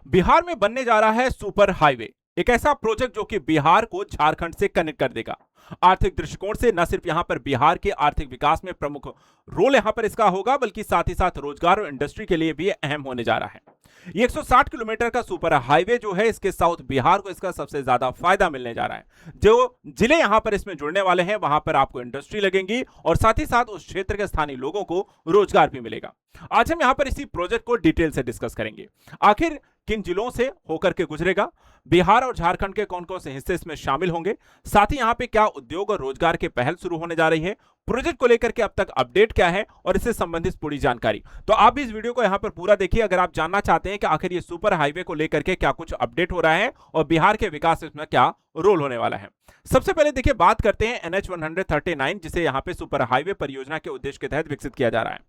बिहार में बनने जा रहा है सुपर हाईवे, एक ऐसा प्रोजेक्ट जो कि बिहार को झारखंड से कनेक्ट कर देगा। आर्थिक दृष्टिकोण से न सिर्फ यहां पर बिहार के आर्थिक विकास में प्रमुख रोल यहां पर इसका होगा, बल्कि साथ ही साथ रोजगार और इंडस्ट्री के लिए भी अहम होने जा रहा है। ये 160 किलोमीटर का सुपर हाईवे जो है, इसके साउथ बिहार को इसका सबसे ज्यादा फायदा मिलने जा रहा है। जो जिले यहां पर इसमें जुड़ने वाले हैं, वहां पर आपको इंडस्ट्री लगेंगी और साथ ही साथ उस क्षेत्र के स्थानीय लोगों को रोजगार भी मिलेगा। आज हम यहां पर इसी प्रोजेक्ट को डिटेल से डिस्कस करेंगे। आखिर किन जिलों से होकर के गुजरेगा, बिहार और झारखंड के कौन कौन से हिस्से इसमें शामिल होंगे, साथ ही यहां पे क्या उद्योग और रोजगार के पहल शुरू होने जा रही है, प्रोजेक्ट को लेकर के अब तक अपडेट क्या है और इससे संबंधित पूरी जानकारी। तो आप भी इस वीडियो को यहां पर पूरा देखिए अगर आप जानना चाहते हैं कि आखिर ये सुपर हाईवे को लेकर के क्या कुछ अपडेट हो रहा है और बिहार के विकास में क्या रोल होने वाला है। सबसे पहले देखिए, बात करते हैं NH 139, जिसे यहां पे सुपर हाईवे परियोजना के उद्देश्य के तहत विकसित किया जा रहा है।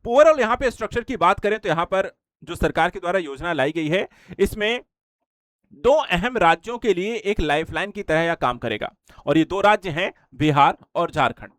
ओवरऑल यहां पे स्ट्रक्चर की बात करें तो यहां पर जो सरकार के द्वारा योजना लाई गई है, इसमें दो अहम राज्यों के लिए एक लाइफलाइन की तरह यह काम करेगा और ये दो राज्य हैं बिहार और झारखंड।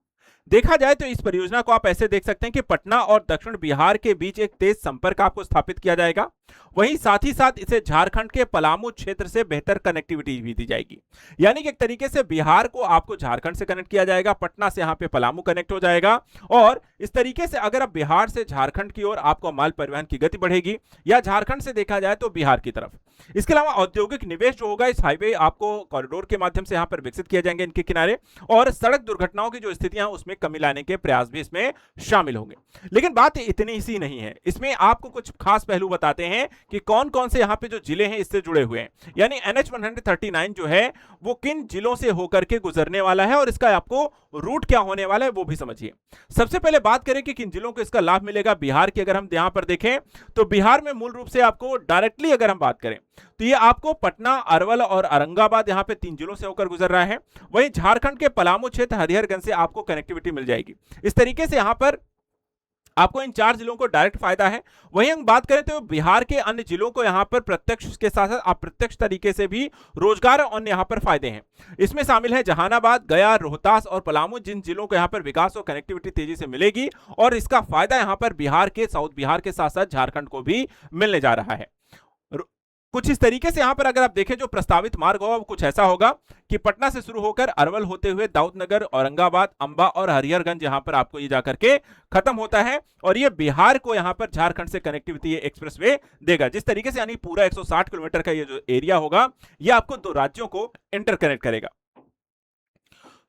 देखा जाए तो इस परियोजना को आप ऐसे देख सकते हैं कि पटना और दक्षिण बिहार के बीच एक तेज संपर्क आपको स्थापित किया जाएगा। वहीं साथ ही साथ इसे झारखंड के पलामू क्षेत्र से बेहतर कनेक्टिविटी भी दी जाएगी। यानी कि एक तरीके से बिहार को आपको झारखंड से कनेक्ट किया जाएगा, पटना से यहां पे पलामू कनेक्ट हो जाएगा और इस तरीके से अगर आप बिहार से झारखंड की ओर आपको माल परिवहन की गति बढ़ेगी, या झारखंड से देखा जाए तो बिहार की तरफ। इसके अलावा औद्योगिक निवेश जो होगा, इस हाईवे आपको कॉरिडोर के माध्यम से यहां पर विकसित किए जाएंगे इनके किनारे, और सड़क दुर्घटनाओं की जो स्थितियां उसमें कमी लाने के प्रयास भी इसमें शामिल होंगे। लेकिन बात इतनी सी नहीं है, इसमें आपको कुछ खास पहलू बताते हैं कि कौन कौन से यहां पे जो जिले हैं इससे जुड़े हुए हैं। यानी NH 139 जो है वो किन जिलों से होकर के गुजरने वाला है और इसका आपको रूट क्या होने वाला है वो भी समझिए। सबसे पहले बात करें कि किन जिलों को इसका लाभ मिलेगा। बिहार की अगर हम यहां पर देखें तो बिहार में मूल रूप से आपको डायरेक्टली अगर हम बात करें तो ये आपको पटना, अरवल और औरंगाबाद यहां पे 3 जिलों से होकर गुजर रहा है। वहीं झारखंड के पलामू क्षेत्र, हरिहरगंज से आपको कनेक्टिविटी मिल जाएगी। इस तरीके से यहां पर आपको इन 4 जिलों को डायरेक्ट फायदा है। वहीं हम बात करें तो बिहार के अन्य जिलों को यहां पर प्रत्यक्ष के साथ साथ अप्रत्यक्ष तरीके से भी रोजगार और यहां पर फायदे हैं। इसमें शामिल है जहानाबाद, गया, रोहतास और पलामू, जिन जिलों को यहां पर विकास और कनेक्टिविटी तेजी से मिलेगी और इसका फायदा यहां पर बिहार के, साउथ बिहार के साथ साथ झारखंड को भी मिलने जा रहा है। कुछ इस तरीके से यहां पर अगर आप देखें जो प्रस्तावित मार्ग होगा वो कुछ ऐसा होगा कि पटना से शुरू होकर अरवल होते हुए दाऊदनगर, औरंगाबाद, अंबा और हरिहरगंज यहां पर आपको ये जाकर के खत्म होता है और ये बिहार को यहां पर झारखंड से कनेक्टिविटी एक्सप्रेसवे देगा। जिस तरीके से यानी पूरा 160 किलोमीटर का ये जो एरिया होगा, ये आपको दो राज्यों को इंटरकनेक्ट करेगा।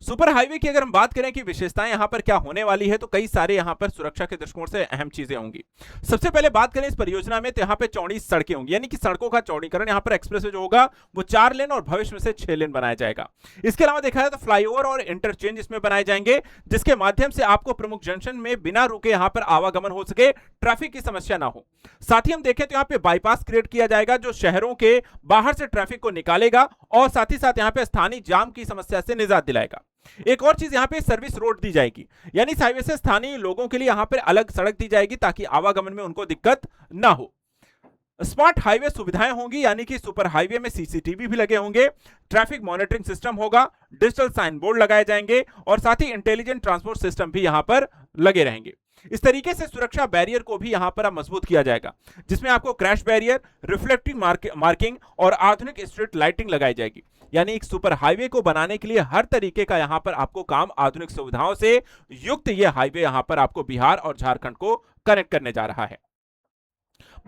सुपर हाईवे की अगर हम बात करें कि विशेषताएं यहां पर क्या होने वाली है, तो कई सारे यहां पर सुरक्षा के दृष्टिकोण से अहम चीजें होंगी। सबसे पहले बात करें इस परियोजना में, तो यहां पे चौड़ी सड़कें होंगी, यानी कि सड़कों का चौड़ीकरण यहां पर एक्सप्रेसवे जो होगा वो 4 लेन और भविष्य में से 6 लेन बनाया जाएगा। इसके अलावा देखा जाए तो फ्लाईओवर और इंटरचेंज इसमें बनाए जाएंगे, जिसके माध्यम से आपको प्रमुख जंक्शन में बिना रुके यहां पर आवागमन हो सके, ट्रैफिक की समस्या ना हो। साथ ही हम देखें तो यहां पे बाईपास क्रिएट किया जाएगा जो शहरों के बाहर से ट्रैफिक को निकालेगा और साथ ही साथ यहां पे स्थानीय जाम की समस्या से निजात दिलाएगा। एक और चीज यहां पे सर्विस रोड दी जाएगी, यानी इस हाईवे से स्थानीय लोगों के लिए यहां पर अलग सड़क दी जाएगी ताकि आवागमन में उनको दिक्कत ना हो। स्मार्ट हाईवे सुविधाएं होंगी, यानी कि सुपर हाईवे में CCTV भी लगे होंगे, ट्रैफिक मॉनिटरिंग सिस्टम होगा, डिजिटल साइन बोर्ड लगाए जाएंगे और साथ ही इंटेलिजेंट ट्रांसपोर्ट सिस्टम भी यहां पर लगे रहेंगे। इस तरीके से सुरक्षा बैरियर को भी यहां पर मजबूत किया जाएगा, जिसमें आपको क्रैश बैरियर, रिफ्लेक्टिव मार्किंग और आधुनिक स्ट्रीट लाइटिंग लगाई जाएगी। यानी एक सुपर हाईवे को बनाने के लिए हर तरीके का यहां पर आपको काम आधुनिक सुविधाओं से युक्त यह हाईवे यहां पर आपको बिहार और झारखंड को कनेक्ट करने जा रहा है।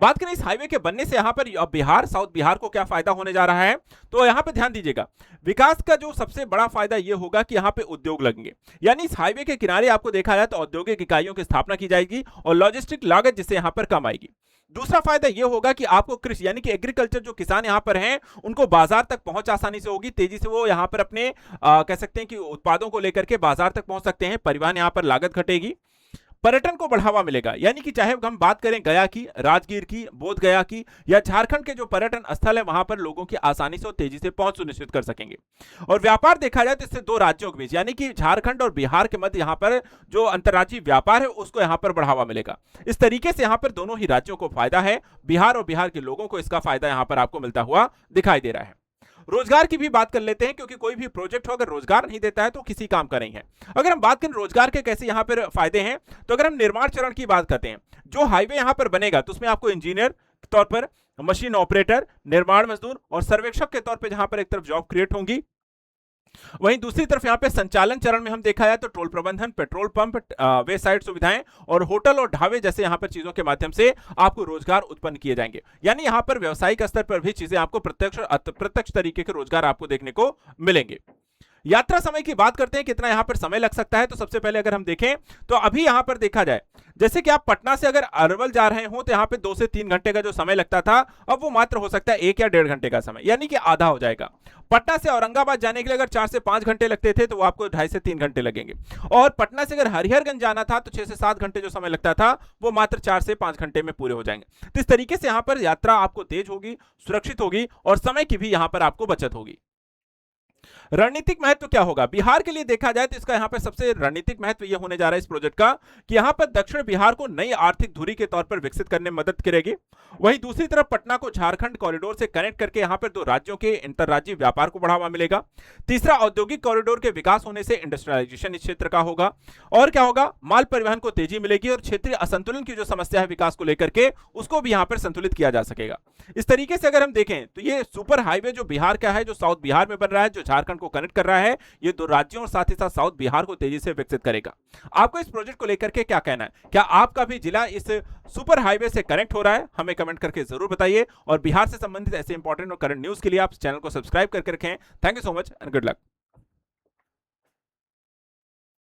बात करें इस हाईवे के बनने से यहां पर बिहार, साउथ बिहार को क्या फायदा होने जा रहा है, तो यहां पे ध्यान दीजिएगा। विकास का जो सबसे बड़ा फायदा यह होगा कि यहां पे उद्योग लगेंगे, यानी इस हाईवे के किनारे आपको देखा जाए तो औद्योगिक इकाइयों की स्थापना की जाएगी और लॉजिस्टिक लागत जिससे यहां पर कम आएगी। दूसरा फायदा यह होगा कि आपको कृषि यानी कि एग्रीकल्चर जो किसान यहां पर हैं उनको बाजार तक पहुंच आसानी से होगी, तेजी से वो यहां पर अपने कह सकते हैं कि उत्पादों को लेकर के बाजार तक पहुंच सकते हैं। परिवहन यहां पर लागत घटेगी, पर्यटन को बढ़ावा मिलेगा, यानी कि चाहे हम बात करें गया की, राजगीर की, बोध गया की या झारखंड के जो पर्यटन स्थल है वहां पर लोगों की आसानी से और तेजी से पहुंच सुनिश्चित कर सकेंगे। और व्यापार देखा जाए तो इससे दो राज्यों के बीच यानी कि झारखंड और बिहार के मध्य यहां पर जो अंतर्राज्यीय व्यापार है उसको यहां पर बढ़ावा मिलेगा। इस तरीके से यहां पर दोनों ही राज्यों को फायदा है, बिहार और बिहार के लोगों को इसका फायदा यहां पर आपको मिलता हुआ दिखाई दे रहा है। रोजगार की भी बात कर लेते हैं, क्योंकि कोई भी प्रोजेक्ट हो अगर रोजगार नहीं देता है तो किसी काम का नहीं है। अगर हम बात करें रोजगार के कैसे यहां पर फायदे हैं, तो अगर हम निर्माण चरण की बात करते हैं, जो हाईवे यहां पर बनेगा तो उसमें आपको इंजीनियर, तौर पर मशीन ऑपरेटर, निर्माण मजदूर और सर्वेक्षक के तौर पे जहां पर एक तरफ जॉब क्रिएट होंगी, वहीं दूसरी तरफ यहां पे संचालन चरण में हम देखा जाए तो टोल प्रबंधन, पेट्रोल पंप, वे साइड सुविधाएं और होटल और ढाबे जैसे यहां पर चीजों के माध्यम से आपको रोजगार उत्पन्न किए जाएंगे। यानी यहां पर व्यवसायिक स्तर पर भी चीजें आपको प्रत्यक्ष और अप्रत्यक्ष तरीके के रोजगार आपको देखने को मिलेंगे। यात्रा समय की बात करते हैं, कितना यहां पर समय लग सकता है। तो सबसे पहले अगर हम देखें तो अभी यहां पर देखा जाए, जैसे कि आप पटना से अगर अरवल जा रहे हो तो यहां पे 2 से 3 घंटे का जो समय लगता था, अब वो मात्र हो सकता है 1 या 1.5 घंटे का समय, यानी कि आधा हो जाएगा। पटना से औरंगाबाद जाने के लिए अगर 4 से 5 घंटे लगते थे तो वो आपको 2.5 से 3 घंटे लगेंगे। और पटना से अगर हरिहरगंज जाना था तो 6 से 7 घंटे जो समय लगता था वो मात्र 4 से 5 घंटे में पूरे हो जाएंगे। तो इस तरीके से यहां पर यात्रा आपको तेज होगी, सुरक्षित होगी और समय की भी यहां पर आपको बचत होगी। रणनीतिक महत्व क्या होगा बिहार के लिए देखा जाए तो इसका यहां पर सबसे रणनीतिक महत्व यह होने जा रहा है इस प्रोजेक्ट का कि यहां पर दक्षिण बिहार को नई आर्थिक धुरी के तौर पर विकसित करने में मदद करेगी। वहीं दूसरी तरफ पटना को झारखंड कॉरिडोर से कनेक्ट करके यहां पर 2 राज्यों के अंतरराज्यीय व्यापार को बढ़ावा मिलेगा। तीसरा, औद्योगिक कॉरिडोर के विकास होने से इंडस्ट्रियलाइजेशन इस क्षेत्र का होगा। और क्या होगा, माल परिवहन को तेजी मिलेगी और क्षेत्रीय असंतुलन की जो समस्या है विकास को लेकर के उसको भी यहां पर संतुलित किया जा सकेगा। इस तरीके से अगर हम देखें तो ये सुपर हाईवे जो बिहार का है, जो साउथ बिहार में बन रहा है, जो झारखंड को कनेक्ट कर रहा है, ये 2 राज्यों और साथ ही साथ साउथ बिहार को तेजी से विकसित करेगा। आपको इस प्रोजेक्ट को लेकर के क्या कहना है? क्या आपका भी जिला इस सुपर हाईवे से कनेक्ट हो रहा है? हमें कमेंट करके जरूर बताइए और बिहार से संबंधित ऐसे इंपॉर्टेंट और करंट न्यूज के लिए आप चैनल को सब्सक्राइब करके रखें। Thank you so much and good luck.